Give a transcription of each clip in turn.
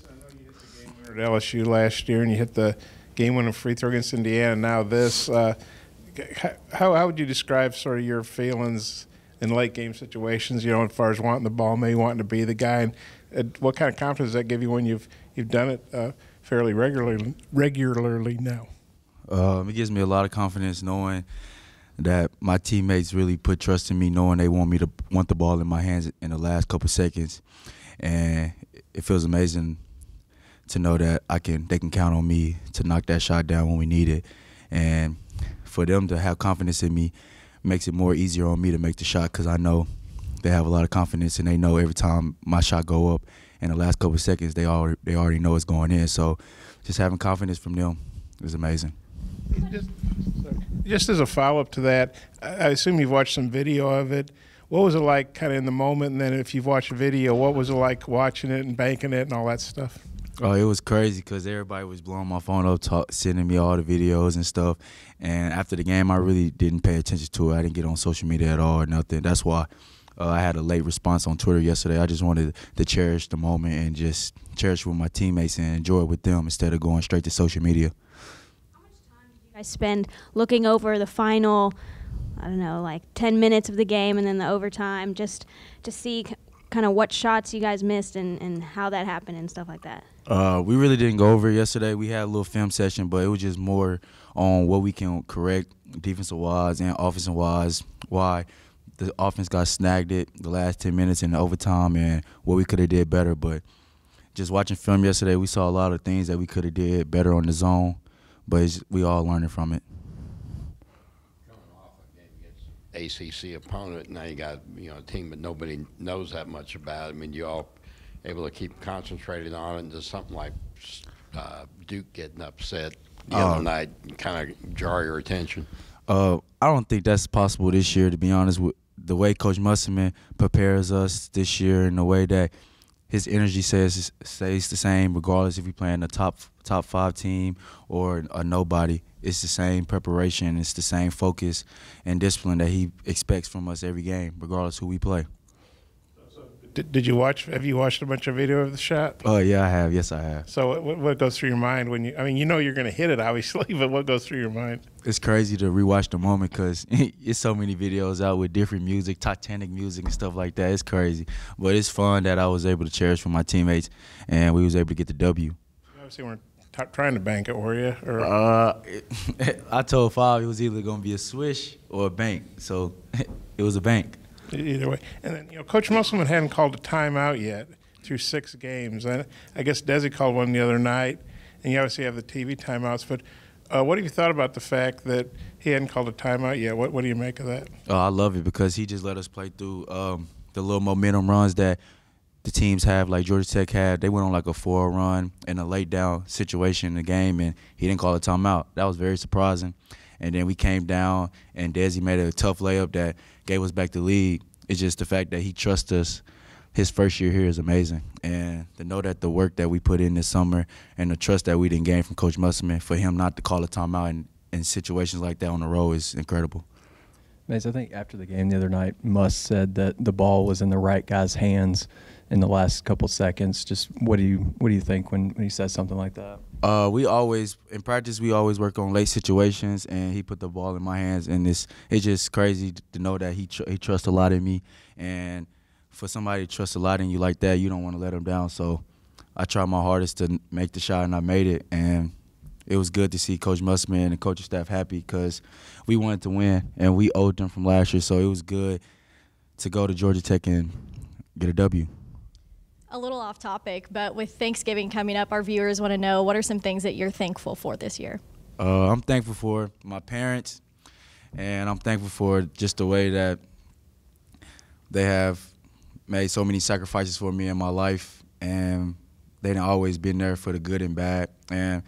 I know you hit the game winner at LSU last year, and you hit the game-winning free throw against Indiana. Now this, how would you describe sort of your feelings in late game situations? You know, as far as wanting the ball, maybe wanting to be the guy, and what kind of confidence does that give you when you've done it fairly regularly now? It gives me a lot of confidence knowing that my teammates really put trust in me, knowing they want me to want the ball in my hands in the last couple seconds, and it feels amazing to know that they can count on me to knock that shot down when we need it, and for them to have confidence in me makes it more easier on me to make the shot because I know they have a lot of confidence and they know every time my shot go up in the last couple seconds they already know it's going in. So just having confidence from them is amazing. Just as a follow-up to that, I assume you've watched some video of it. What was it like kind of in the moment, and then if you've watched a video, what was it like watching it and banking it and all that stuff? Oh, it was crazy because everybody was blowing my phone up, sending me all the videos and stuff. And after the game, I really didn't pay attention to it. I didn't get on social media at all or nothing. That's why I had a late response on Twitter yesterday. I just wanted to cherish the moment and just cherish it with my teammates and enjoy it with them instead of going straight to social media. I spend looking over the final, I don't know, like 10 minutes of the game and then the overtime just to see kind of what shots you guys missed and how that happened and stuff like that? We really didn't go over it yesterday. We had a little film session, but it was just more on what we can correct defensive-wise and offensive-wise, why the offense got snagged it the last 10 minutes in the overtime and what we could have did better. But just watching film yesterday, we saw a lot of things that we could have did better on the zone. But we all learning from it. Coming off a game against ACC opponent, now you got a team that nobody knows that much about. I mean, you all able to keep concentrated on it, and just something like Duke getting upset the other night kind of jar your attention? I don't think that's possible this year, to be honest. With the way Coach Musselman prepares us this year and the way that his energy stays the same regardless if we play in a top 5 team or a nobody. It's the same preparation. It's the same focus and discipline that he expects from us every game, regardless who we play. Did you watch? Have you watched a bunch of video of the shot? Oh, yeah, I have. Yes, I have. So what goes through your mind when you know you're going to hit it, obviously, but what goes through your mind? It's crazy to rewatch the moment because it's so many videos out with different music, Titanic music and stuff like that. It's crazy. But it's fun that I was able to cherish for my teammates, and we was able to get the W. You obviously weren't trying to bank it, were you? Or? I told Five it was either going to be a swish or a bank, so it was a bank. Either way. And then, Coach Musselman hadn't called a timeout yet through 6 games. And I guess Desi called one the other night, and you obviously have the TV timeouts. But what have you thought about the fact that he hadn't called a timeout yet? What do you make of that? I love it because he just let us play through the little momentum runs that the teams have, like Georgia Tech had. They went on like a 4 run in a late down situation in the game, and he didn't call a timeout. That was very surprising. And then we came down, and Desi made a tough layup that gave us back the lead. It's just the fact that he trusts us. His first year here is amazing. And to know that the work that we put in this summer and the trust that we didn't gain from Coach Musselman, for him not to call a timeout in situations like that on the road is incredible. Mace, I think after the game the other night, Muss said that the ball was in the right guy's hands in the last couple seconds. Just what do you think when he says something like that? In practice we always work on late situations, and he put the ball in my hands, and it's just crazy to know that he trusts a lot in me, and for somebody to trust a lot in you like that, you don't want to let him down. So I tried my hardest to make the shot, and I made it, and it was good to see Coach Musselman and the coaching staff happy because we wanted to win, and we owed them from last year, so it was good to go to Georgia Tech and get a W. A little off topic, but with Thanksgiving coming up, our viewers want to know what are some things that you're thankful for this year? I'm thankful for my parents, and I'm thankful for just the way that they have made so many sacrifices for me in my life, and they've always been there for the good and bad. And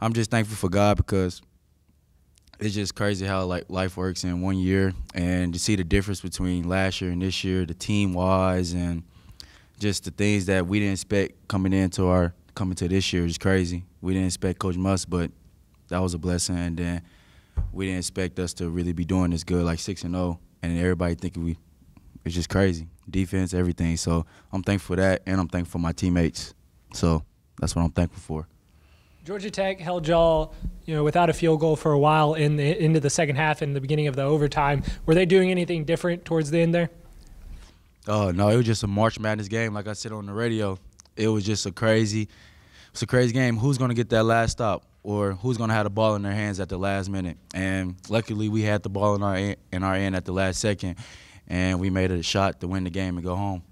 I'm just thankful for God because it's just crazy how life works in 1 year, and to see the difference between last year and this year, the team-wise, and just the things that we didn't expect coming to this year is crazy. We didn't expect Coach Muss, but that was a blessing. And then we didn't expect us to really be doing this good, like 6-0, and everybody thinking it's just crazy. Defense, everything. So I'm thankful for that, and I'm thankful for my teammates. So that's what I'm thankful for. Georgia Tech held y'all, without a field goal for a while into the second half and the beginning of the overtime. Were they doing anything different towards the end there? No, it was just a March Madness game. Like I said on the radio, it was just a crazy game. Who's going to get that last stop, or who's going to have the ball in their hands at the last minute? And luckily, we had the ball in our end at the last second, and we made a shot to win the game and go home.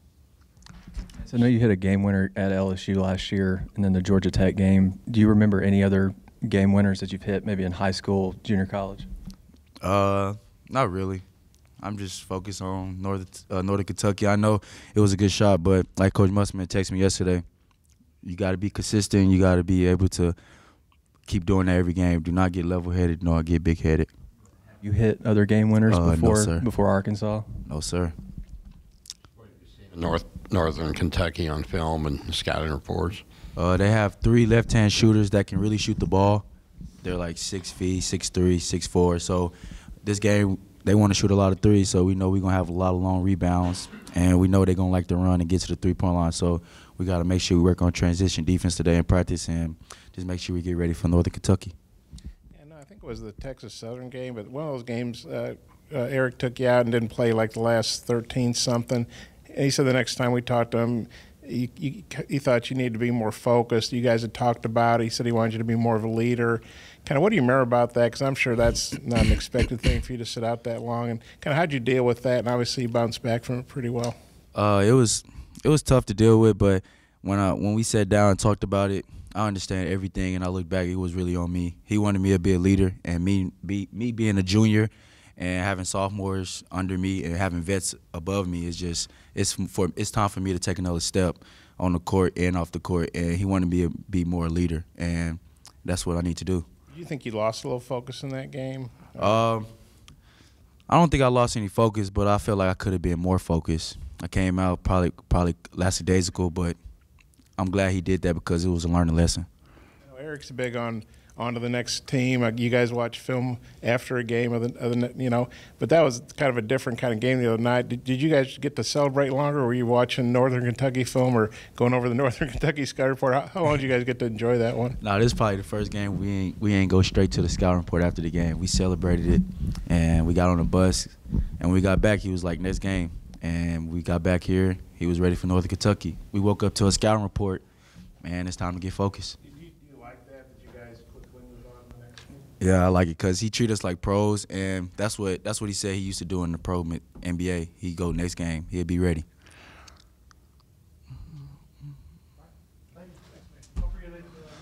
So I know you hit a game winner at LSU last year, and then the Georgia Tech game. Do you remember any other game winners that you've hit, maybe in high school, junior college? Not really. I'm just focused on Northern Kentucky. I know it was a good shot, but like Coach Musselman texted me yesterday, you got to be consistent. You got to be able to keep doing that every game. Do not get level-headed. Do not get big-headed. You hit other game winners no, before Arkansas? No, sir. Northern Kentucky on film and scouting reports. They have 3 left-hand shooters that can really shoot the ball. They're like 6 feet, 6'3", 6'4". So this game, they want to shoot a lot of threes, so we know we're going to have a lot of long rebounds, and we know they're going to like to run and get to the three-point line. So we got to make sure we work on transition defense today in practice and just make sure we get ready for Northern Kentucky. Yeah, no, I think it was the Texas Southern game, but one of those games, Eric took you out and didn't play like the last 13-something. And he said the next time we talked to him, he thought you needed to be more focused. You guys had talked about it. He said he wanted you to be more of a leader. Kind of what do you remember about that? Because I'm sure that's not an expected thing for you to sit out that long. And kind of how'd you deal with that? And obviously you bounced back from it pretty well. It was tough to deal with, but when we sat down and talked about it, I understand everything, and I look back, it was really on me. He wanted me to be a leader, and me being a junior and having sophomores under me and having vets above me is just it's time for me to take another step on the court and off the court. And he wanted me to be more a leader, and that's what I need to do. Do you think you lost a little focus in that game? I don't think I lost any focus, but I feel like I could have been more focused. I came out probably lackadaisical, but I'm glad he did that because it was a learning lesson. Eric's big on to the next team. You guys watch film after a game but that was kind of a different kind of game the other night. Did you guys get to celebrate longer? Or were you watching Northern Kentucky film or going over the Northern Kentucky scout report? How long did you guys get to enjoy that one? No, this is probably the first game we ain't go straight to the scouting report after the game. We celebrated it, and we got on the bus, and when we got back, he was like, next game. And we got back here, he was ready for Northern Kentucky. We woke up to a scouting report. Man, it's time to get focused. Do you like that you guys quickly move on to the next one? Yeah, I like it because he treat us like pros, and that's what he said he used to do in the pro NBA. He'd go next game, he'd be ready.